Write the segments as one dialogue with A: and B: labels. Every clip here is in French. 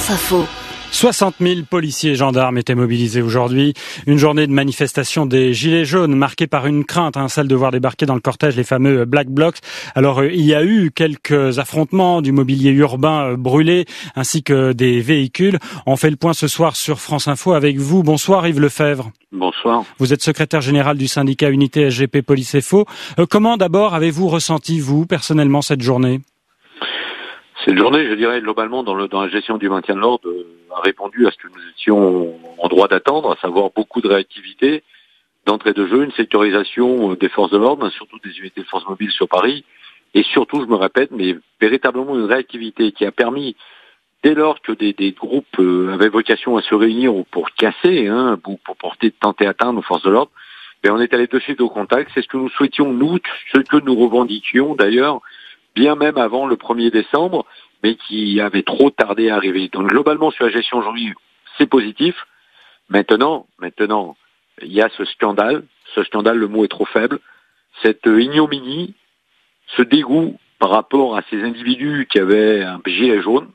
A: France Info.
B: 60 000 policiers et gendarmes étaient mobilisés aujourd'hui. Une journée de manifestation des Gilets jaunes marquée par une crainte, celle de voir débarquer dans le cortège les fameux Black Blocs. Alors, il y a eu quelques affrontements, du mobilier urbain brûlé, ainsi que des véhicules. On fait le point ce soir sur France Info avec vous. Bonsoir Yves Lefebvre.
C: Bonsoir.
B: Vous êtes secrétaire général du syndicat Unité SGP Police et Faux. Comment d'abord avez-vous ressenti, vous, personnellement, cette journée ?
C: Cette journée, je dirais, globalement, dans la gestion du maintien de l'ordre, a répondu à ce que nous étions en droit d'attendre, à savoir beaucoup de réactivité, d'entrée de jeu, une sectorisation des forces de l'ordre, mais surtout des unités de force mobile sur Paris, et surtout, je me répète, mais véritablement une réactivité qui a permis, dès lors que des groupes avaient vocation à se réunir pour casser, pour tenter d'atteindre nos forces de l'ordre, on est allé de suite au contact. C'est ce que nous souhaitions, nous, ce que nous revendiquions d'ailleurs, bien même avant le 1er décembre, mais qui avait trop tardé à arriver. Donc globalement, sur la gestion aujourd'hui, c'est positif. Maintenant, il y a ce scandale, le mot est trop faible, cette ignominie, ce dégoût par rapport à ces individus qui avaient un gilet jaune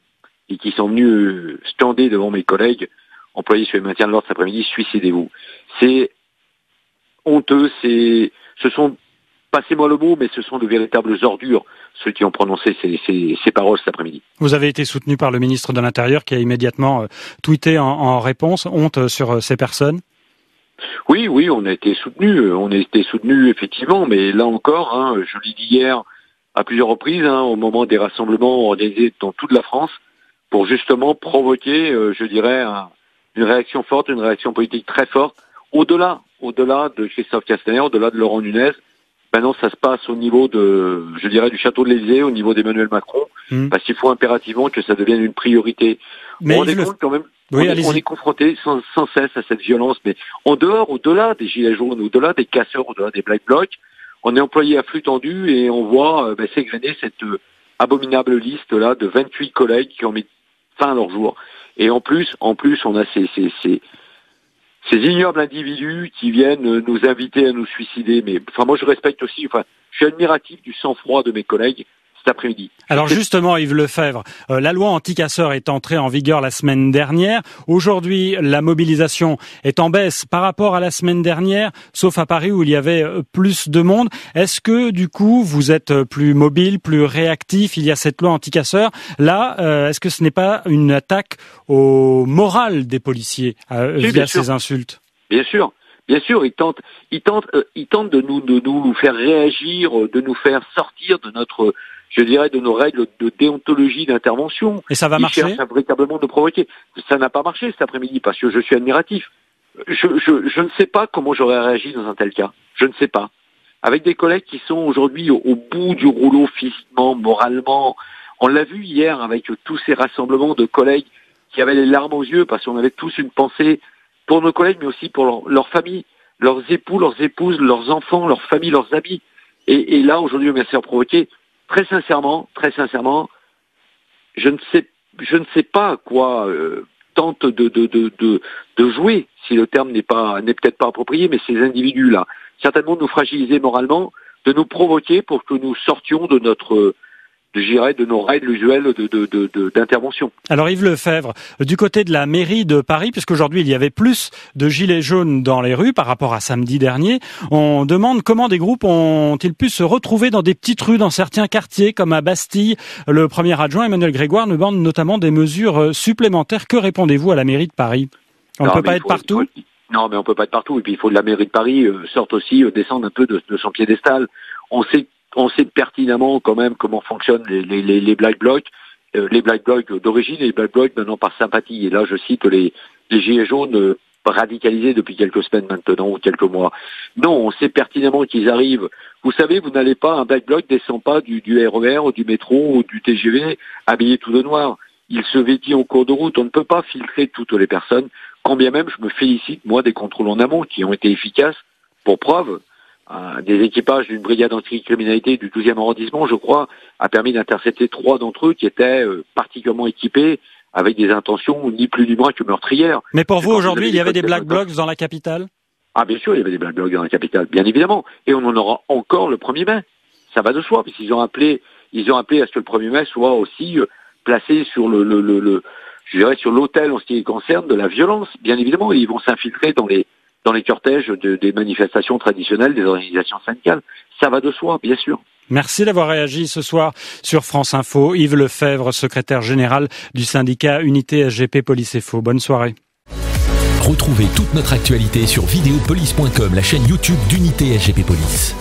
C: et qui sont venus stander devant mes collègues employés sur les maintiens de l'ordre cet après-midi, suicidez-vous. C'est honteux, ce sont, passez-moi le mot, mais ce sont de véritables ordures, ceux qui ont prononcé ces paroles cet après-midi.
B: Vous avez été soutenu par le ministre de l'Intérieur qui a immédiatement tweeté en réponse, honte sur ces personnes.
C: Oui, on a été soutenu effectivement, mais là encore, je l'ai dit hier à plusieurs reprises, au moment des rassemblements organisés dans toute la France, pour justement provoquer, je dirais, une réaction forte, une réaction politique très forte, au-delà de Christophe Castaner, au-delà de Laurent Nunez. Maintenant, ça se passe au niveau du château de l'Élysée, au niveau d'Emmanuel Macron, parce qu'il faut impérativement que ça devienne une priorité.
B: Mais
C: on est compte quand même, on est confronté sans cesse à cette violence, mais au-delà des gilets jaunes, au-delà des casseurs, au-delà des Black Blocs, on est employé à flux tendu et on voit s'égrener cette abominable liste là de 28 collègues qui ont mis fin à leur jour. Et en plus, on a ces ignobles individus qui viennent nous inviter à nous suicider. Mais moi je respecte aussi, je suis admiratif du sang-froid de mes collègues cet après-midi.
B: Alors justement, Yves Lefebvre, la loi anti-casseurs est entrée en vigueur la semaine dernière. Aujourd'hui, la mobilisation est en baisse par rapport à la semaine dernière, sauf à Paris où il y avait plus de monde. Est-ce que du coup, vous êtes plus mobile, plus réactif? Il y a cette loi anti-casseurs. Là, est-ce que ce n'est pas une attaque au moral des policiers via ces insultes?
C: Bien sûr, ils tentent de nous faire réagir, de nous faire sortir de de nos règles de déontologie d'intervention.
B: Et ça va marcher?
C: Ils cherchent véritablement de provoquer. Ça n'a pas marché cet après-midi parce que je suis admiratif. Je ne sais pas comment j'aurais réagi dans un tel cas. Je ne sais pas. Avec des collègues qui sont aujourd'hui au bout du rouleau physiquement, moralement. On l'a vu hier avec tous ces rassemblements de collègues qui avaient les larmes aux yeux parce qu'on avait tous une pensée pour nos collègues, mais aussi pour leur famille, leurs époux, leurs épouses, leurs enfants, leurs familles, leurs amis. Et là, aujourd'hui, on vient se faire provoquer. Très sincèrement, je ne sais pas à quoi tente de jouer, si le terme n'est peut-être pas approprié, mais ces individus-là, certainement de nous fragiliser moralement, de nous provoquer pour que nous sortions de nos règles usuelles d'intervention.
B: Alors Yves Lefebvre, du côté de la mairie de Paris, puisqu'aujourd'hui il y avait plus de gilets jaunes dans les rues par rapport à samedi dernier, on demande comment des groupes ont-ils pu se retrouver dans des petites rues dans certains quartiers comme à Bastille. Le premier adjoint Emmanuel Grégoire nous demande notamment des mesures supplémentaires. Que répondez-vous à la mairie de Paris? On ne peut pas être partout?
C: Non, mais on peut pas être partout. Et puis il faut que la mairie de Paris sorte aussi, descendre un peu de son piédestal. On sait pertinemment quand même comment fonctionnent les Black Blocs, les Black Blocs d'origine et les Black Blocs maintenant par sympathie. Et là, je cite les gilets jaunes radicalisés depuis quelques semaines maintenant ou quelques mois. Non, on sait pertinemment qu'ils arrivent. Vous savez, un Black Bloc descend pas du RER ou du métro ou du TGV habillé tout de noir. Il se vêtit en cours de route. On ne peut pas filtrer toutes les personnes. Quand bien même, je me félicite, moi, des contrôles en amont qui ont été efficaces. Pour preuve, des équipages d'une brigade anticriminalité du 12e arrondissement, je crois, a permis d'intercepter 3 d'entre eux qui étaient particulièrement équipés avec des intentions ni plus ni moins que meurtrières.
B: Mais pour vous, aujourd'hui, il y avait des Black Blocs dans la capitale?
C: Ah, bien sûr, il y avait des Black Blocs dans la capitale, bien évidemment. Et on en aura encore le 1er mai. Ça va de soi, puisqu'ils ont appelé à ce que le 1er mai soit aussi placé sur je dirais, sur l'autel en ce qui concerne de la violence. Bien évidemment, ils vont s'infiltrer dans les cortèges des manifestations traditionnelles des organisations syndicales. Ça va de soi, bien sûr.
B: Merci d'avoir réagi ce soir sur France Info. Yves Lefebvre, secrétaire général du syndicat Unité SGP Police FO. Bonne soirée.
A: Retrouvez toute notre actualité sur videopolice.com, la chaîne YouTube d'Unité SGP Police.